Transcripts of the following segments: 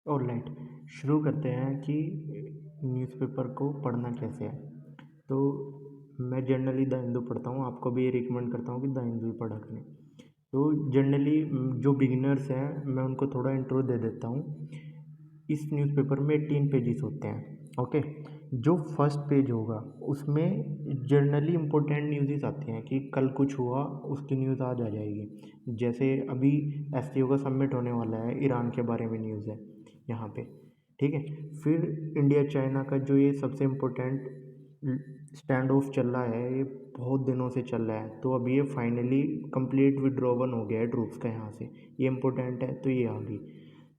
Alright, शुरू करते हैं कि न्यूज़पेपर को पढ़ना कैसे है। तो मैं जनरली द हिंदू पढ़ता हूँ, आपको भी ये रिकमेंड करता हूँ कि द हिंदू ही पढ़ा करें। तो जनरली जो बिगिनर्स हैं मैं उनको थोड़ा इंट्रो दे देता हूँ। इस न्यूज़पेपर में 18 पेजेस होते हैं। ओके, जो फर्स्ट पेज होगा उसमें जनरली इम्पोर्टेंट न्यूज़ आती हैं कि कल कुछ हुआ, उसकी न्यूज़ आज आ जाएगी। जैसे अभी एससीओ का समिट होने वाला है, ईरान के बारे में न्यूज़ है यहाँ पे। ठीक है, फिर इंडिया चाइना का जो ये सबसे इम्पोर्टेंट स्टैंड ऑफ चल रहा है, ये बहुत दिनों से चल रहा है, तो अभी ये फाइनली कंप्लीट विड्रॉवल हो गया है ट्रूप्स का यहाँ से। ये इम्पोर्टेंट है तो ये आ गई।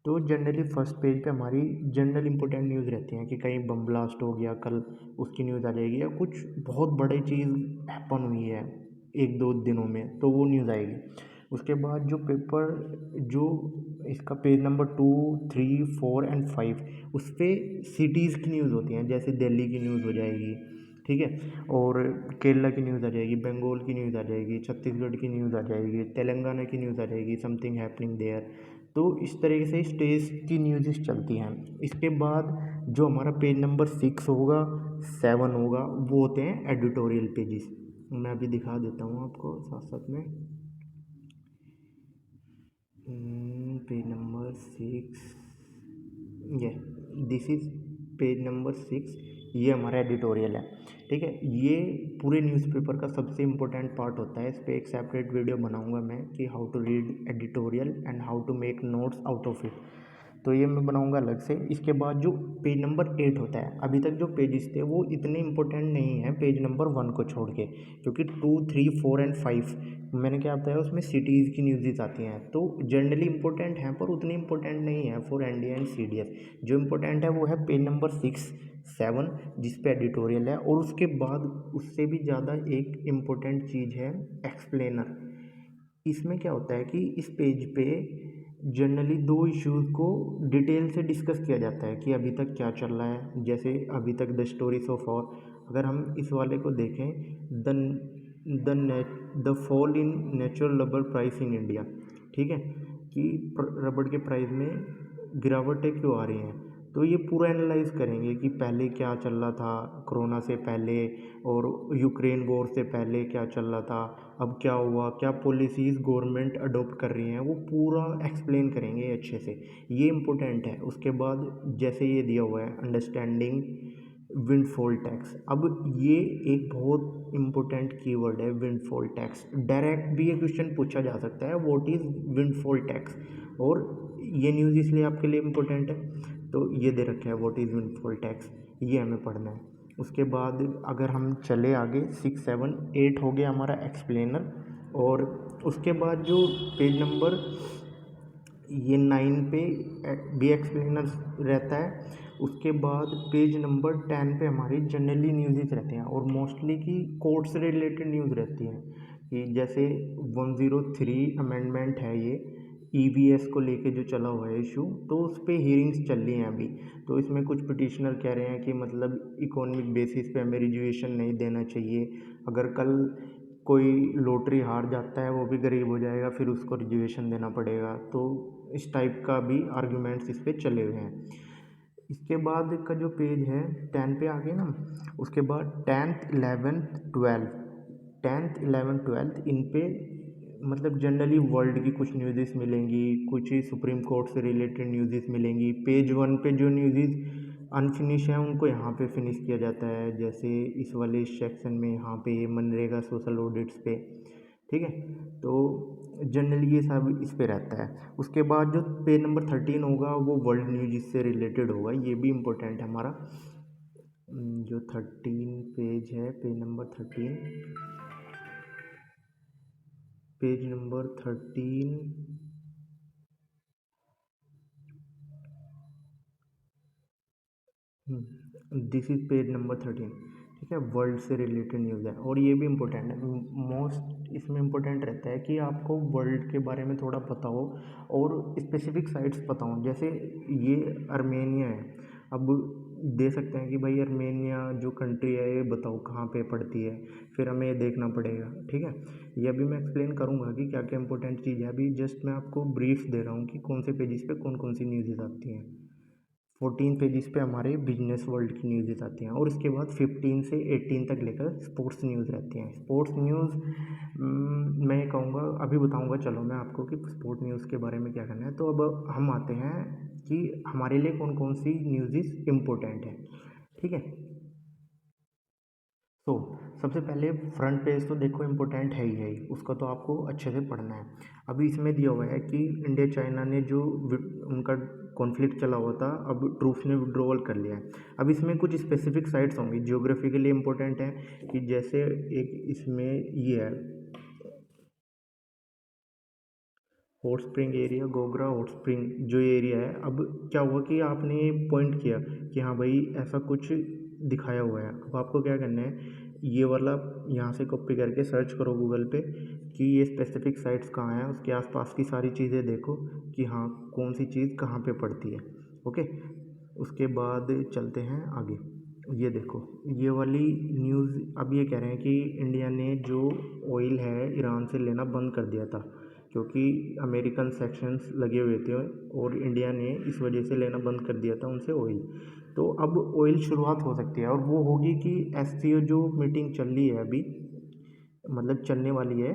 तो जनरली फर्स्ट पेज पे हमारी जनरल इंपॉर्टेंट न्यूज़ रहती हैं कि कहीं बम ब्लास्ट हो गया कल, उसकी न्यूज़ आ जाएगी, या कुछ बहुत बड़ी चीज़ हैपन हुई है एक दो दिनों में, तो वो न्यूज़ आएगी। उसके बाद जो पेपर, जो इसका पेज नंबर 2, 3, 4 एंड 5, उस पर सिटीज़ की न्यूज़ होती हैं। जैसे दिल्ली की न्यूज़ हो जाएगी, ठीक है, और केरला की न्यूज़ आ जाएगी, बंगाल की न्यूज़ आ जाएगी, छत्तीसगढ़ की न्यूज़ आ जाएगी, तेलंगाना की न्यूज़ आ जाएगी, समथिंग हैपनिंग देयर। तो इस तरीके से स्टेज की न्यूज़ चलती हैं। इसके बाद जो हमारा पेज नंबर 6 होगा, 7 होगा, वो होते हैं एडिटोरियल पेजेस। मैं अभी दिखा देता हूँ आपको साथ साथ में। पेज नंबर 6, ये दिस इज़ पेज नंबर 6। ये हमारा एडिटोरियल है। ठीक है, ये पूरे न्यूज़पेपर का सबसे इम्पोर्टेंट पार्ट होता है। इस पर एक सेपरेट वीडियो बनाऊंगा मैं कि how to read editorial and how to make notes out of it. तो ये मैं बनाऊंगा अलग से। इसके बाद जो पेज नंबर 8 होता है, अभी तक जो पेजेस थे वो इतने इंपॉर्टेंट नहीं है पेज नंबर 1 को छोड़ के, क्योंकि 2, 3, 4 एंड 5 मैंने क्या बताया उसमें सिटीज़ की न्यूज़ आती हैं, तो जनरली इंपॉर्टेंट हैं पर उतनी इंपॉर्टेंट नहीं है फॉर एनडीए एंड सीडीएस। जो इम्पोर्टेंट है वो है पेज नंबर 6, 7, जिस पे एडिटोरियल है, और उसके बाद उससे भी ज़्यादा एक इम्पोर्टेंट चीज़ है एक्सप्लेनर। इसमें क्या होता है कि इस पेज पे जनरली दो इश्यूज़ को डिटेल से डिस्कस किया जाता है कि अभी तक क्या चल रहा है। जैसे अभी तक द स्टोरीज ऑफ और, अगर हम इस वाले को देखें, the the fall in natural rubber price in India, ठीक है, कि रबड़ के प्राइस में गिरावटें क्यों आ रही हैं। तो ये पूरा एनालाइज करेंगे कि पहले क्या चल रहा था कोरोना से पहले, और यूक्रेन वॉर से पहले क्या चल रहा था, अब क्या हुआ, क्या पॉलिसीज़ गवर्नमेंट अडोप्ट कर रही हैं, वो पूरा एक्सप्लेन करेंगे अच्छे से। ये इम्पोर्टेंट है। उसके बाद जैसे ये दिया हुआ है अंडरस्टैंडिंग विंडफॉल टैक्स। अब ये एक बहुत इम्पोर्टेंट कीवर्ड है, विंडफॉल टैक्स। डायरेक्ट भी ये क्वेश्चन पूछा जा सकता है, व्हाट इज़ विंडफॉल टैक्स, और ये न्यूज़ इसलिए आपके लिए इम्पोर्टेंट है। तो ये दे रखा है व्हाट इज़ विंडफॉल टैक्स, ये हमें पढ़ना है। उसके बाद अगर हम चले आगे, 6, 7, 8 हो गया हमारा एक्सप्लेनर। और उसके बाद जो पेज नंबर ये 9 पे भी एक्सप्लेनर रहता है। उसके बाद पेज नंबर 10 पे हमारी जनरली न्यूज़ रहते हैं, और मोस्टली की कोर्ट से रिलेटेड न्यूज़ रहती हैं। कि जैसे 103 अमेंडमेंट है ये, ईवीएस को लेके जो चला हुआ है इशू, तो उस पर हियरिंग्स चल रही हैं अभी। तो इसमें कुछ पिटिशनर कह रहे हैं कि मतलब इकोनॉमिक बेसिस पे हमें रिजर्वेशन नहीं देना चाहिए। अगर कल कोई लॉटरी हार जाता है, वो भी गरीब हो जाएगा, फिर उसको रिजर्वेशन देना पड़ेगा। तो इस टाइप का भी आर्ग्यूमेंट्स इस पे चले हुए हैं। इसके बाद का जो पेज है 10 पे आ गए ना, उसके बाद 10th 11th 12th इन पे मतलब जनरली वर्ल्ड की कुछ न्यूज़ मिलेंगी, कुछ सुप्रीम कोर्ट से रिलेटेड न्यूज़ मिलेंगी। पेज 1 पे जो न्यूज़ अनफिनिश है उनको यहाँ पे फिनिश किया जाता है। जैसे इस वाले सेक्शन में यहाँ पे ये मनरेगा सोशल ऑडिट्स पे, ठीक है। तो जनरली ये सब इस पे रहता है। उसके बाद जो पेज नंबर 13 होगा वो वर्ल्ड न्यूज से रिलेटेड होगा, ये भी इम्पोर्टेंट है हमारा। जो 13 पेज है, page number 13, this is page number 13। ठीक है, वर्ल्ड से रिलेटेड न्यूज़ है, और ये भी इम्पोर्टेंट है। मोस्ट इसमें इम्पोर्टेंट रहता है कि आपको वर्ल्ड के बारे में थोड़ा पता हो, और स्पेसिफिक साइट्स पता हो। जैसे ये अर्मेनिया है, अब दे सकते हैं कि भाई अर्मेनिया जो कंट्री है ये बताओ कहाँ पे पड़ती है, फिर हमें ये देखना पड़ेगा। ठीक है, ये अभी मैं एक्सप्लेन करूँगा कि क्या क्या इंपॉर्टेंट चीज़ है। अभी जस्ट मैं आपको ब्रीफ दे रहा हूँ कि कौन से पेजेस पे कौन कौन सी न्यूज़ आती हैं। 14 पेजेस पे हमारे बिजनेस वर्ल्ड की न्यूज़ आती हैं और इसके बाद 15 से 18 तक लेकर स्पोर्ट्स न्यूज़ रहती हैं। स्पोर्ट्स न्यूज़ मैं ये कहूँगा, अभी बताऊँगा चलो मैं आपको कि स्पोर्ट न्यूज़ के बारे में क्या करना है। तो अब हम आते हैं कि हमारे लिए कौन कौन सी न्यूज़ इम्पोर्टेंट है, ठीक है। तो सबसे पहले फ्रंट पेज तो देखो इम्पोर्टेंट है ही, उसका तो आपको अच्छे से पढ़ना है। अभी इसमें दिया हुआ है कि इंडिया चाइना ने जो उनका कॉन्फ्लिक्ट चला हुआ था, अब ट्रूप्स ने विड्रॉवल कर लिया है। अब इसमें कुछ स्पेसिफिक साइट्स होंगी जियोग्राफी के लिए इम्पोर्टेंट है, कि जैसे एक इसमें ये है hot spring area, Gogra hot spring जो एरिया है। अब क्या हुआ कि आपने पॉइंट किया कि हाँ भाई ऐसा कुछ दिखाया हुआ है। अब आपको क्या करना है, ये वाला यहाँ से कॉपी करके सर्च करो गूगल पे कि ये स्पेसिफिक साइट्स कहाँ हैं, उसके आसपास की सारी चीज़ें देखो कि हाँ कौन सी चीज़ कहाँ पे पड़ती है। ओके, उसके बाद चलते हैं आगे। ये देखो ये वाली न्यूज़ अब ये कह रहे हैं कि इंडिया ने जो ऑयल है ईरान से लेना बंद कर दिया था, क्योंकि अमेरिकन सेक्शंस लगे हुए थे और इंडिया ने इस वजह से लेना बंद कर दिया था उनसे ऑयल। तो अब ऑयल शुरुआत हो सकती है और वो होगी कि एससीओ जो मीटिंग चल रही है अभी, मतलब चलने वाली है,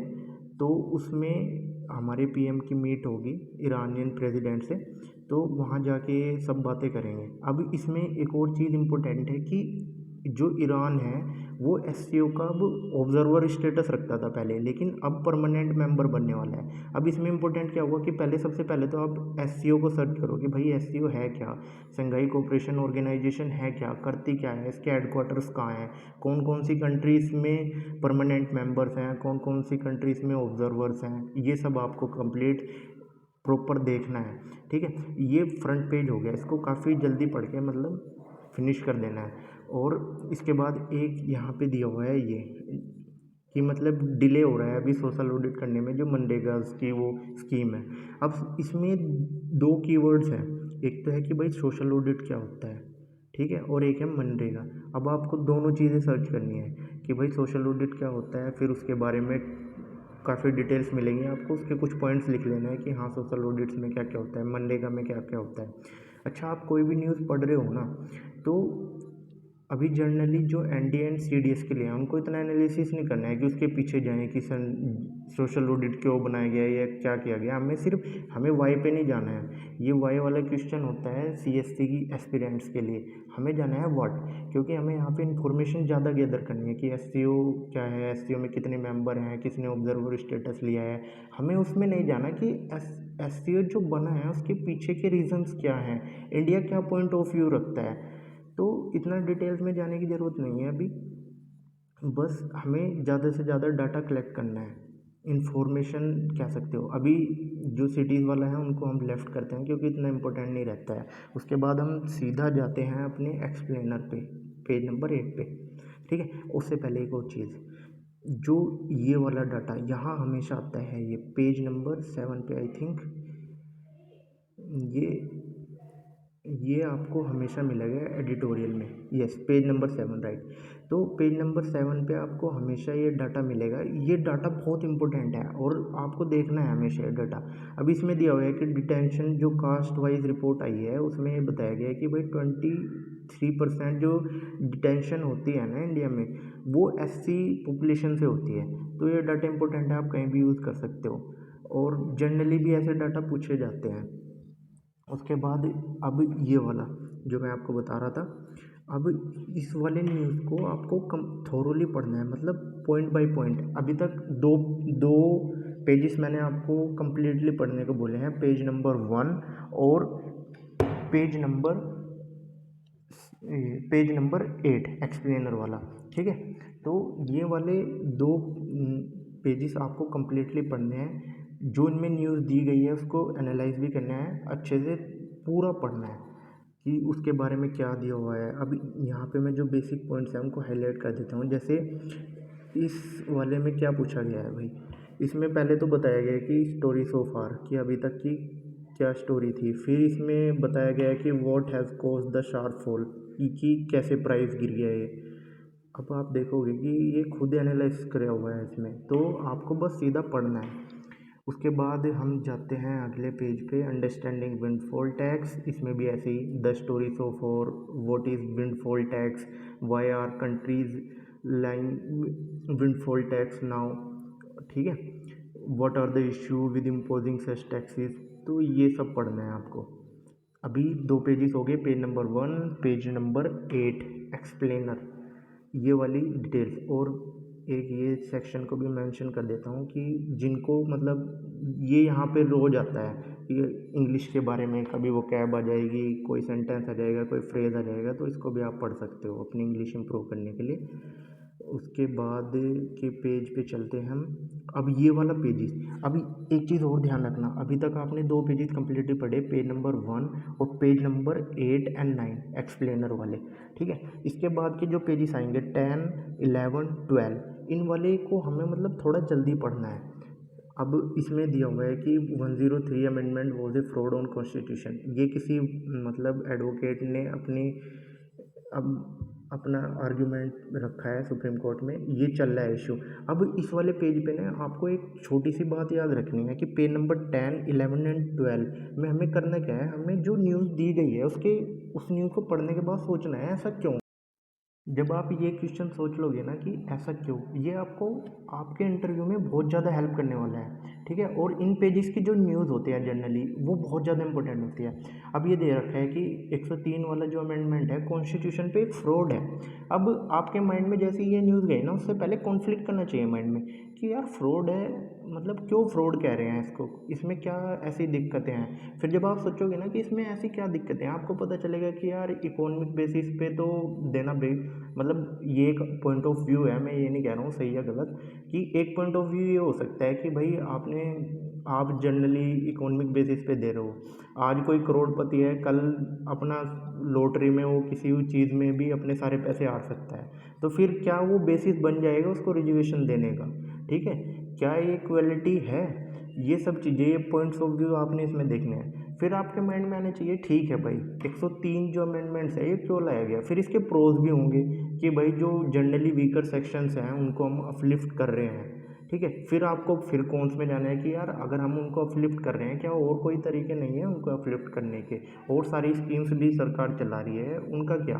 तो उसमें हमारे पीएम की मीट होगी ईरानियन प्रेसिडेंट से, तो वहाँ जाके सब बातें करेंगे। अब इसमें एक और चीज़ इम्पोर्टेंट है कि जो ईरान है वो एससीओ का अब ऑब्जर्वर स्टेटस रखता था पहले, लेकिन अब परमानेंट मेंबर बनने वाला है। अब इसमें इम्पोर्टेंट क्या हुआ कि पहले सबसे पहले तो आप एससीओ को सर्च करो कि भाई एससीओ है क्या, शंघाई कोऑपरेशन ऑर्गेनाइजेशन है क्या, करती क्या है, इसके हेडक्वार्टर्स कहाँ हैं, कौन कौन सी कंट्रीज़ में परमानेंट मेंबर्स हैं, कौन कौन सी कंट्रीज़ में ऑब्जर्वर्स हैं, ये सब आपको कंप्लीट प्रॉपर देखना है, ठीक है। ये फ्रंट पेज हो गया, इसको काफ़ी जल्दी पढ़ के मतलब फिनिश कर देना है। और इसके बाद एक यहाँ पे दिया हुआ है ये कि मतलब डिले हो रहा है अभी सोशल ऑडिट करने में, जो मनरेगा की वो स्कीम है। अब इसमें दो कीवर्ड्स हैं, एक तो है कि भाई सोशल ऑडिट क्या होता है, ठीक है, और एक है मनरेगा। अब आपको दोनों चीज़ें सर्च करनी है कि भाई सोशल ऑडिट क्या होता है, फिर उसके बारे में काफ़ी डिटेल्स मिलेंगी आपको, उसके कुछ पॉइंट्स लिख लेना है कि हाँ सोशल ऑडिट्स में क्या क्या होता है, मनरेगा में क्या क्या होता है। अच्छा, आप कोई भी न्यूज़ पढ़ रहे हो ना, तो अभी जनरली जो एनडीए एंड सीडीएस के लिए है उनको इतना एनालिसिस नहीं करना है कि उसके पीछे जाएं कि सोशल ऑडिट क्यों बनाया गया है या क्या किया गया। हमें वाई पे नहीं जाना है। ये वाई वाला क्वेश्चन होता है सीएससी की एस्पिरेंट्स के लिए, हमें जाना है व्हाट, क्योंकि हमें यहाँ पे इन्फॉर्मेशन ज़्यादा गैदर करनी है कि एससीओ क्या है, एससीओ में कितने मेंबर हैं, किसने ऑब्जर्वर स्टेटस लिया है। हमें उसमें नहीं जाना कि एससीओ जो बना है उसके पीछे के रीजंस क्या हैं, इंडिया क्या पॉइंट ऑफ व्यू रखता है। तो इतना डिटेल्स में जाने की ज़रूरत नहीं है अभी, बस हमें ज़्यादा से ज़्यादा डाटा कलेक्ट करना है, इन्फॉर्मेशन कह सकते हो। अभी जो सिटीज़ वाला है उनको हम लेफ़्ट करते हैं क्योंकि इतना इम्पोर्टेंट नहीं रहता है। उसके बाद हम सीधा जाते हैं अपने एक्सप्लेनर पे, पेज नंबर 8 पे, ठीक है। उससे पहले एक और चीज़, जो ये वाला डाटा यहाँ हमेशा आता है, ये पेज नंबर 7 पे आई थिंक, ये ये आपको हमेशा मिलेगा एडिटोरियल में, यस पेज नंबर 7 राइट। तो पेज नंबर 7 पे आपको हमेशा ये डाटा मिलेगा। ये डाटा बहुत इंपॉर्टेंट है और आपको देखना है हमेशा ये डाटा। अब इसमें दिया हुआ है कि डिटेंशन जो कास्ट वाइज रिपोर्ट आई है उसमें ये बताया गया है कि भाई 23% जो डिटेंशन होती है ना इंडिया में, वो एससी पॉपुलेशन से होती है। तो ये डाटा इंपॉर्टेंट है, आप कहीं भी यूज़ कर सकते हो और जनरली भी ऐसे डाटा पूछे जाते हैं। उसके बाद अब ये वाला जो मैं आपको बता रहा था, अब इस वाले न्यूज़ को आपको कम थोरोली पढ़ना है, मतलब पॉइंट बाय पॉइंट। अभी तक दो दो पेजेस मैंने आपको कंप्लीटली पढ़ने को बोले हैं, पेज नंबर 1 और page number page number 8 explainer वाला, ठीक है। तो ये वाले दो पेजेस आपको कम्प्लीटली पढ़ने हैं। जो इनमें न्यूज़ दी गई है उसको एनालाइज भी करना है, अच्छे से पूरा पढ़ना है कि उसके बारे में क्या दिया हुआ है। अब यहाँ पे मैं जो बेसिक पॉइंट्स हैं उनको हाईलाइट कर देता हूँ। जैसे इस वाले में क्या पूछा गया है भाई, इसमें पहले तो बताया गया है कि स्टोरी सो फार, कि अभी तक की क्या स्टोरी थी। फिर इसमें बताया गया है कि what has caused the sharp fall, कि कैसे प्राइस गिर गया ये। अब आप देखोगे कि ये खुद एनालाइज करा हुआ है इसमें, तो आपको बस सीधा पढ़ना है। उसके बाद हम जाते हैं अगले पेज पे, अंडरस्टैंडिंग विंडफॉल टैक्स। इसमें भी ऐसे ही द स्टोरीज ऑफ और what is windfall tax, why are countries line windfall tax now, ठीक है, what are the issue with imposing such taxes. तो ये सब पढ़ना है आपको। अभी 2 पेजेस हो गए, page number 1, page number 8 explainer, ये वाली डिटेल्स। और एक ये सेक्शन को भी मेंशन कर देता हूँ कि जिनको मतलब ये यहाँ पे रोज आता है, ये इंग्लिश के बारे में कभी वो कैब आ जाएगी, कोई सेंटेंस आ जाएगा, कोई फ्रेज आ जाएगा, तो इसको भी आप पढ़ सकते हो अपनी इंग्लिश इंप्रूव करने के लिए। उसके बाद के पेज पे चलते हैं हम। अब ये वाला पेजेस, अभी एक चीज़ और ध्यान रखना, अभी तक आपने 2 पेजेस कम्प्लीटली पढ़े, पेज नंबर 1 और पेज नंबर 8 एंड 9 एक्सप्लेनर वाले, ठीक है। इसके बाद के जो पेजेस आएंगे 10, 11, 12, इन वाले को हमें मतलब थोड़ा जल्दी पढ़ना है। अब इसमें दिया हुआ है कि 103 amendment was a fraud on constitution. ये किसी मतलब एडवोकेट ने अब अपना आर्ग्यूमेंट रखा है सुप्रीम कोर्ट में, ये चल रहा है इशू। अब इस वाले पेज पे ना आपको एक छोटी सी बात याद रखनी है कि पेज नंबर 10, 11 एंड 12 में हमें करना क्या है, हमें जो न्यूज़ दी गई है उस न्यूज़ को पढ़ने के बाद सोचना है ऐसा क्यों। जब आप ये क्वेश्चन सोच लोगे ना कि ऐसा क्यों, ये आपको आपके इंटरव्यू में बहुत ज़्यादा हेल्प करने वाला है, ठीक है। और इन पेजेस की जो न्यूज़ होती है जनरली वो बहुत ज़्यादा इंपॉर्टेंट होती है। अब ये दे रखा है कि 103 वाला जो अमेंडमेंट है कॉन्स्टिट्यूशन पे एक फ्रॉड है। अब आपके माइंड में जैसे ये न्यूज़ गई ना, उससे पहले कॉन्फ्लिक्ट करना चाहिए माइंड में कि यार फ्रॉड है, मतलब क्यों फ्रॉड कह रहे हैं इसको, इसमें क्या ऐसी दिक्कतें हैं। फिर जब आप सोचोगे ना कि इसमें ऐसी क्या दिक्कतें हैं, आपको पता चलेगा कि यार इकोनॉमिक बेसिस पे तो देना मतलब ये एक पॉइंट ऑफ व्यू है, मैं ये नहीं कह रहा हूँ सही या गलत, कि एक पॉइंट ऑफ व्यू ये हो सकता है कि भाई आप जनरली इकोनॉमिक बेसिस पे दे रहे हो। आज कोई करोड़पति है, कल अपना लॉटरी में वो किसी भी चीज़ में भी अपने सारे पैसे हार सकता है, तो फिर क्या वो बेसिस बन जाएगा उसको रिजर्वेशन देने का, ठीक है। क्या ये इक्वलिटी है, ये सब चीज़ें, ये पॉइंट्स ऑफ व्यू आपने इसमें देखने हैं। फिर आपके माइंड में आना चाहिए ठीक है भाई 103 जो अमेंडमेंट्स है ये क्यों लाया गया, फिर इसके प्रोज भी होंगे कि भाई जो जनरली वीकर सेक्शंस हैं उनको हम अपलिफ्ट कर रहे हैं, ठीक है। फिर आपको फिर कौन्स में जाना है कि यार अगर हम उनको अपलिफ्ट कर रहे हैं, क्या और कोई तरीके नहीं है उनको अपलिफ्ट करने के, और सारी स्कीम्स भी सरकार चला रही है, उनका क्या।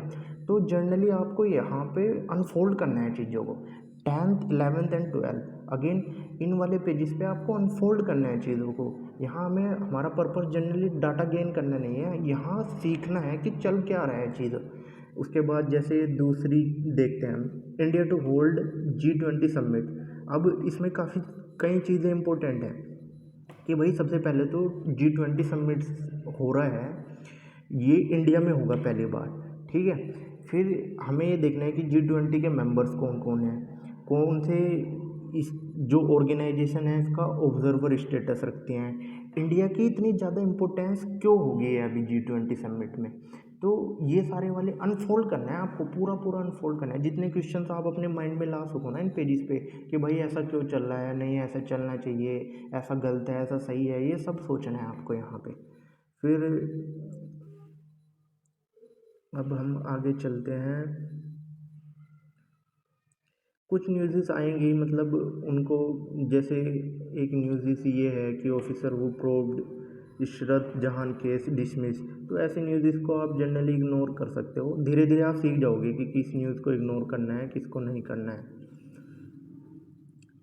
तो जनरली आपको यहाँ पे अनफोल्ड करना है चीज़ों को, 10th 11th and 12 again in वाले पेजेस पे आपको अनफोल्ड करना है चीज़ों को। यहाँ हमें हमारा पर्पस जनरली डाटा गेन करना नहीं है, यहाँ सीखना है कि चल क्या रहा है चीज़। उसके बाद जैसे दूसरी देखते हैं हम, India to hold G20 summit. अब इसमें काफ़ी कई चीज़ें इंपॉर्टेंट हैं कि भाई सबसे पहले तो G20 समिट हो रहा है, ये इंडिया में होगा पहली बार, ठीक है। फिर हमें ये देखना है कि G20 के मेंबर्स कौन कौन हैं, कौन से इस जो ऑर्गेनाइजेशन है इसका ऑब्जर्वर स्टेटस रखते हैं, इंडिया की इतनी ज़्यादा इम्पोर्टेंस क्यों हो गई है अभी G20 समिट में। तो ये सारे वाले अनफोल्ड करना है आपको, पूरा पूरा अनफोल्ड करना है, जितने क्वेश्चंस आप अपने माइंड में ला सको ना इन पेजेस पे कि भाई ऐसा क्यों चल रहा है, नहीं ऐसा चलना चाहिए, ऐसा गलत है, ऐसा सही है, ये सब सोचना है आपको यहाँ पे। फिर अब हम आगे चलते हैं, कुछ न्यूज़ेस आएंगी मतलब उनको, जैसे एक न्यूज़ेस ये है कि ऑफिसर वो प्रोब्ड इशरत जहान केस डिसमिस। तो ऐसे न्यूज़ेस को आप जनरली इग्नोर कर सकते हो, धीरे धीरे आप सीख जाओगे कि किस न्यूज़ को इग्नोर करना है, किसको नहीं करना है।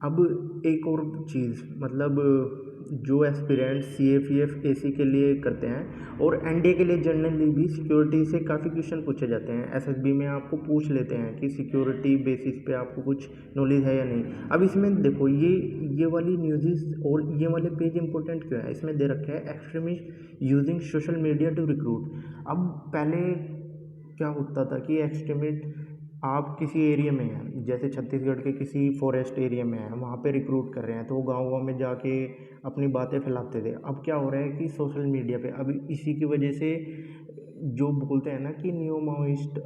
अब एक और चीज़, मतलब जो एस्पिरेंट CFEF AC के लिए करते हैं और NDA के लिए जनरली भी सिक्योरिटी से काफ़ी क्वेश्चन पूछे जाते हैं, SSB में आपको पूछ लेते हैं कि सिक्योरिटी बेसिस पे आपको कुछ नॉलेज है या नहीं। अब इसमें देखो ये वाली न्यूज़ और ये वाले पेज इंपॉर्टेंट क्यों है, इसमें दे रखा है extremist using social media to recruit. अब पहले क्या होता था कि एक्सट्रीमिस्ट आप किसी एरिया में हैं, जैसे छत्तीसगढ़ के किसी फॉरेस्ट एरिया में हैं, वहाँ पे रिक्रूट कर रहे हैं, तो वो गाँव में जाके अपनी बातें फैलाते थे। अब क्या हो रहा है कि सोशल मीडिया पे, अभी इसी की वजह से जो बोलते हैं ना कि न्यू माओइस्ट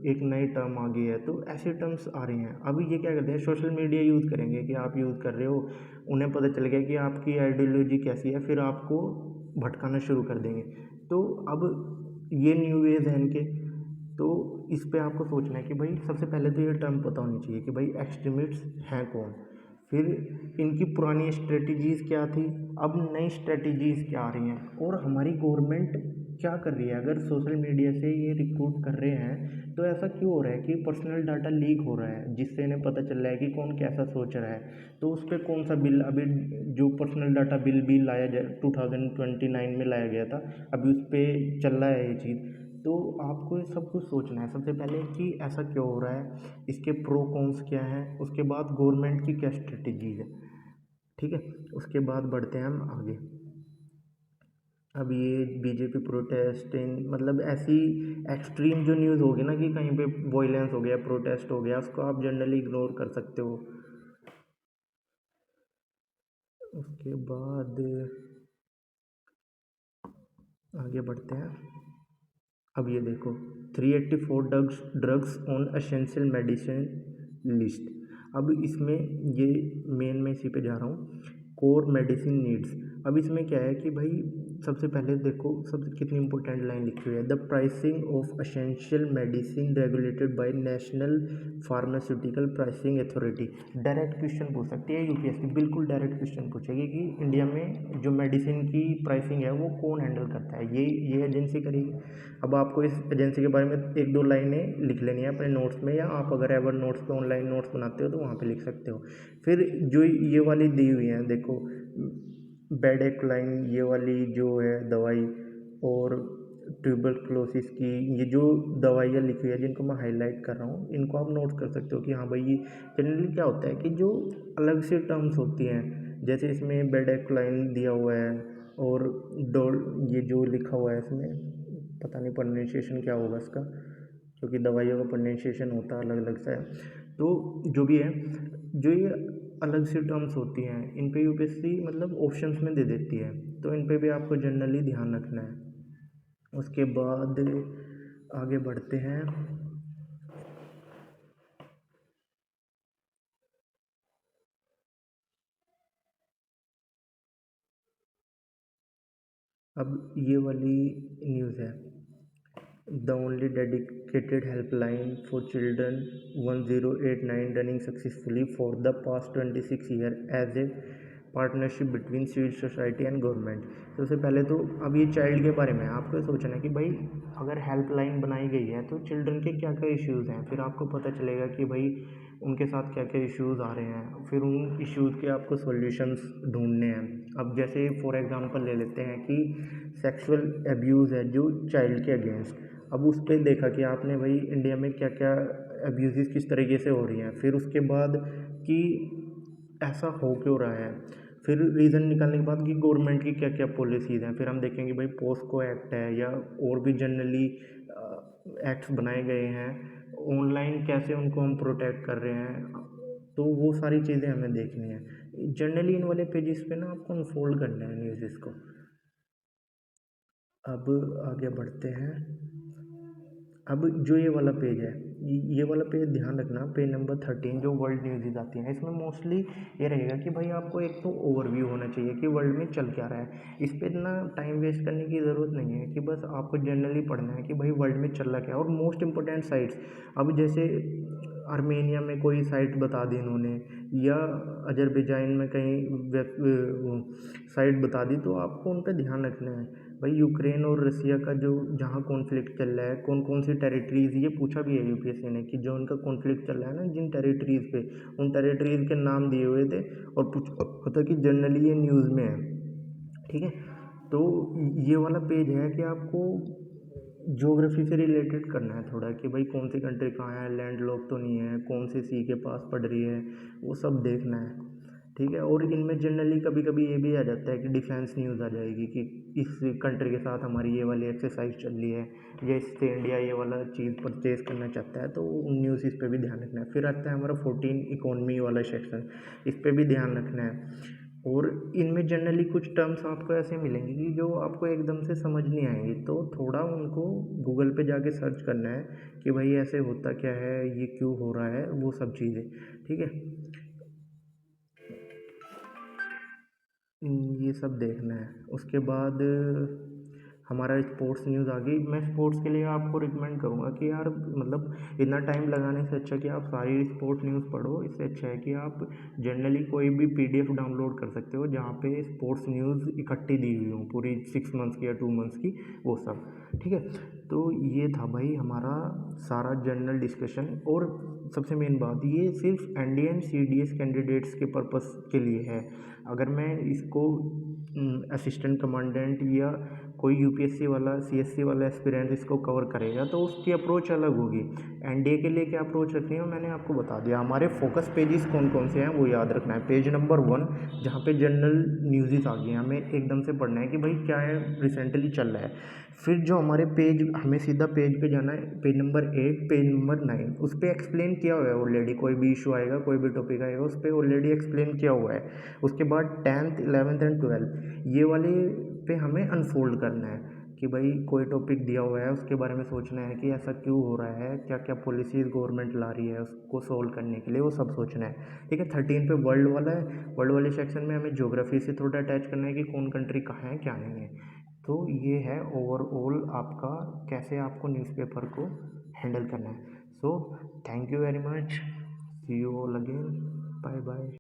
एक नई टर्म आ गई है, तो ऐसे टर्म्स आ रही हैं। अभी ये क्या करते हैं, सोशल मीडिया यूज़ करेंगे कि आप यूज़ कर रहे हो, उन्हें पता चल गया कि आपकी आइडियोलॉजी कैसी है, फिर आपको भटकाना शुरू कर देंगे। तो अब ये न्यू वेज हैं इनके, तो इस पे आपको सोचना है कि भाई सबसे पहले तो ये टर्म पता होनी चाहिए कि भाई एक्सट्रीमिस्ट हैं कौन। फिर इनकी पुरानी स्ट्रेटजीज़ क्या थी, अब नई स्ट्रेटजीज़ क्या आ रही हैं, और हमारी गवर्नमेंट क्या कर रही है। अगर सोशल मीडिया से ये रिक्रूट कर रहे हैं तो ऐसा क्यों हो रहा है कि पर्सनल डाटा लीक हो रहा है, जिससे इन्हें पता चल रहा है कि कौन कैसा सोच रहा है। तो उस पर कौन सा बिल, अभी जो पर्सनल डाटा बिल भी लाया जाए 2029 में लाया गया था, अभी उस पर चल रहा है ये चीज़। तो आपको ये सब कुछ सोचना है सबसे पहले कि ऐसा क्यों हो रहा है, इसके प्रो कॉन्स क्या हैं, उसके बाद गवर्नमेंट की क्या स्ट्रेटजी है। ठीक है, उसके बाद बढ़ते हैं हम आगे। अब ये बीजेपी प्रोटेस्ट इन मतलब ऐसी एक्सट्रीम जो न्यूज़ होगी ना कि कहीं पे वॉयलेंस हो गया, प्रोटेस्ट हो गया, उसको आप जनरली इग्नोर कर सकते हो। उसके बाद आगे बढ़ते हैं। अब ये देखो, 384 drugs on essential medicine list. अब इसमें ये मेन में इसी पे जा रहा हूँ, कोर मेडिसिन नीड्स। अब इसमें क्या है कि भाई सबसे पहले देखो, सबसे कितनी इंपॉर्टेंट लाइन लिखी हुई है, the pricing of essential medicine regulated by national pharmaceutical pricing authority. Direct question पूछ सकती है यूपीएससी, बिल्कुल डायरेक्ट क्वेश्चन पूछेगी कि इंडिया में जो मेडिसिन की प्राइसिंग है वो कौन हैंडल करता है, ये एजेंसी करेगी। अब आपको इस एजेंसी के बारे में एक दो लाइनें लिख लेनी है अपने नोट्स में, या आप अगर एवर नोट्स पे ऑनलाइन नोट्स बनाते हो तो वहाँ पे लिख सकते हो। फिर जो ये वाली दी हुई है देखो, बेडेक्लाइन ये वाली जो है दवाई, और ट्यूबरक्लोसिस की ये जो दवाइयाँ लिखी हुई है जिनको मैं हाईलाइट कर रहा हूँ, इनको आप नोट कर सकते हो कि हाँ भाई ये जनरली क्या होता है कि जो अलग से टर्म्स होती हैं, जैसे इसमें बेडेक्लाइन दिया हुआ है, और डोल ये जो लिखा हुआ है इसमें, पता नहीं प्रोनाउंसिएशन क्या होगा इसका, क्योंकि दवाइयों का प्रोनाउंसिएशन होता है अलग अलग सा है। तो जो भी है, जो ये अलग सी टर्म्स होती हैं इन पे यूपीएससी मतलब ऑप्शंस में दे देती है, तो इन पे भी आपको जनरली ध्यान रखना है। उसके बाद आगे बढ़ते हैं। अब ये वाली न्यूज़ है, the only dedicated helpline for children 1089 running successfully for the past 26 year as a partnership between civil society and government. सबसे पहले तो अब ये चाइल्ड के बारे में आपको ये सोचना है कि भाई अगर हेल्पलाइन बनाई गई है तो चिल्ड्रन के क्या क्या इश्यूज़ हैं, फिर आपको पता चलेगा कि भाई उनके साथ क्या क्या इश्यूज़ आ रहे हैं, फिर उन इश्यूज़ के आपको सॉल्यूशंस ढूंढने हैं। अब जैसे फॉर एग्जांपल ले लेते हैं कि सेक्सुअल एब्यूज़ है जो चाइल्ड के अगेंस्ट, अब उस पर देखा कि आपने भाई इंडिया में क्या क्या अब्यूज़ किस तरीके से हो रही हैं, फिर उसके बाद कि ऐसा हो क्यों रहा है, फिर रीज़न निकालने के बाद कि गवर्नमेंट की क्या क्या पॉलिसीज़ हैं, फिर हम देखेंगे भाई पोस्को एक्ट है या और भी जनरली एक्ट्स बनाए गए हैं, ऑनलाइन कैसे उनको हम प्रोटेक्ट कर रहे हैं, तो वो सारी चीज़ें हमें देखनी है। जनरली इन वाले पेजेस पे ना आपको अनफोल्ड करना है न्यूज़ को। अब आगे बढ़ते हैं। अब जो ये वाला पेज है, ये वाला पेज ध्यान रखना, पेज नंबर 13 जो वर्ल्ड न्यूज़ आती हैं, इसमें मोस्टली ये रहेगा कि भाई आपको एक तो ओवरव्यू होना चाहिए कि वर्ल्ड में चल क्या रहा है। इस पर इतना टाइम वेस्ट करने की ज़रूरत नहीं है कि बस आपको जनरली पढ़ना है कि भाई वर्ल्ड में चल रहा क्या है, और मोस्ट इंपॉर्टेंट साइट्स। अब जैसे आर्मेनिया में कोई साइट बता दी इन्होंने, या अजरबैजान में कहीं साइट बता दी, तो आपको उन पर ध्यान रखना है। भाई यूक्रेन और रसिया का जो जहाँ कॉन्फ्लिक्ट चल रहा है, कौन कौन सी टेरिटरीज़, ये पूछा भी है यूपीएससी ने कि जो उनका कॉन्फ्लिक्ट चल रहा है ना जिन टेरिटरीज़ पे, उन टेरिटरीज़ के नाम दिए हुए थे, और पूछा होता कि जनरली ये न्यूज़ में है। ठीक है, तो ये वाला पेज है कि आपको ज्योग्राफी से रिलेटेड करना है थोड़ा, कि भाई कौन सी कंट्री कहाँ है, लैंड लॉक तो नहीं है, कौन सी सी के पास पड़ रही है, वो सब देखना है। ठीक है, और इनमें जनरली कभी कभी ये भी आ जाता है कि डिफेंस न्यूज़ आ जाएगी कि इस कंट्री के साथ हमारी ये वाली एक्सरसाइज चल रही है, या इससे इंडिया ये वाला चीज़ परचेज़ करना चाहता है, तो न्यूज़ इस पर भी ध्यान रखना है। फिर आता है हमारा 14 इकोनमी वाला सेक्शन, इस पर भी ध्यान रखना है। और इनमें जनरली कुछ टर्म्स आपको ऐसे मिलेंगे कि जो आपको एकदम से समझ नहीं आएंगे, तो थोड़ा उनको गूगल पे जाके सर्च करना है कि भाई ऐसे होता क्या है, ये क्यों हो रहा है, वो सब चीज़ें। ठीक है, ये सब देखना है। उसके बाद हमारा स्पोर्ट्स न्यूज़ आ गई। मैं स्पोर्ट्स के लिए आपको रिकमेंड करूँगा कि यार मतलब इतना टाइम लगाने से अच्छा कि आप सारी स्पोर्ट्स न्यूज़ पढ़ो। इससे अच्छा है कि आप जनरली कोई भी पीडीएफ डाउनलोड कर सकते हो जहाँ पे स्पोर्ट्स न्यूज़ इकट्ठी दी हुई हो पूरी 6 मंथ्स की या 2 मंथ्स की, वो सब। ठीक है, तो ये था भाई हमारा सारा जनरल डिस्कशन। और सबसे मेन बात, ये सिर्फ एनडीए एंड सीडीएस कैंडिडेट्स के पर्पस के लिए है। अगर मैं इसको असिस्टेंट कमांडेंट या कोई यूपीएससी वाला, सीएससी वाला एस्पिरेंट इसको कवर करेगा तो उसकी अप्रोच अलग होगी। एनडीए के लिए क्या अप्रोच रखनी है मैंने आपको बता दिया। हमारे फोकस पेजेस कौन कौन से हैं वो याद रखना है। पेज नंबर 1 जहाँ पे जनरल न्यूज़ आ गई, हमें एकदम से पढ़ना है कि भाई क्या है रिसेंटली चल रहा है। फिर जो हमारे पेज, हमें सीधा पेज पे जाना है, पेज नंबर 8, पेज नंबर 9, उस पर एक्सप्लेन किया हुआ है ऑलरेडी। कोई भी इशू आएगा, कोई भी टॉपिक आएगा, उस पर ऑलरेडी एक्सप्लेन किया हुआ है। उसके बाद 10th 11th एंड 12th ये वाले पे हमें अनफोल्ड करना है कि भाई कोई टॉपिक दिया हुआ है उसके बारे में सोचना है कि ऐसा क्यों हो रहा है, क्या क्या पॉलिसीज़ गवर्नमेंट ला रही है उसको सोल्व करने के लिए, वो सब सोचना है। ठीक है, 13 पे वर्ल्ड वाला है। वर्ल्ड वाले सेक्शन में हमें ज्योग्राफी से थोड़ा अटैच करना है कि कौन कंट्री कहाँ है क्या नहीं है। तो ये है ओवरऑल आपका कैसे आपको न्यूज़पेपर को हैंडल करना है। So thank you very much, see you all again, bye bye.